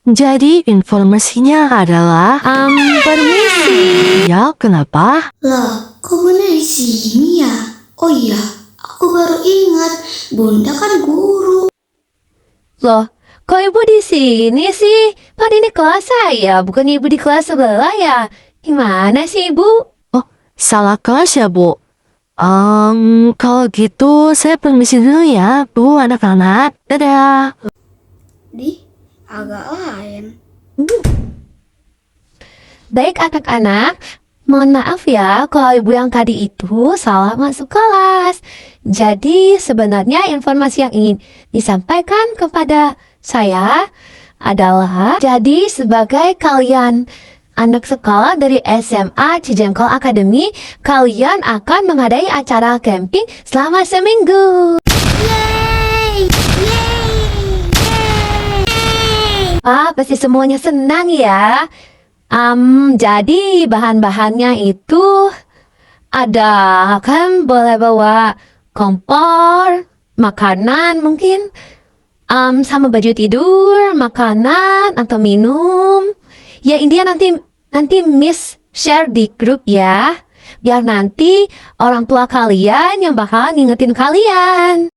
Jadi informasinya adalah Permisi. ya, kenapa? Lah, kok Bunda di sini ya? Oh iya, aku baru ingat, Bunda kan guru. Loh, kok ibu di sini sih? Kan ini kelas saya, bukan ibu di kelas sebelah ya? Gimana sih ibu? Oh, salah kelas ya, Bu? Kalau gitu saya permisi dulu ya, Bu, anak-anak. Dadah. Agak lain. Baik anak-anak, mohon maaf ya kalau ibu yang tadi itu salah masuk kelas. Jadi sebenarnya informasi yang ingin disampaikan kepada saya adalah jadi sebagai kalian anak sekolah dari SMA Cijengkol Academy, kalian akan mengadahi acara camping selama seminggu. Pasti semuanya senang ya. Jadi bahan-bahannya itu ada kan boleh bawa kompor, makanan mungkin, sama baju tidur, makanan atau minum. Ya intinya nanti Miss share di grup ya, biar nanti orang tua kalian yang bakal ngingetin kalian.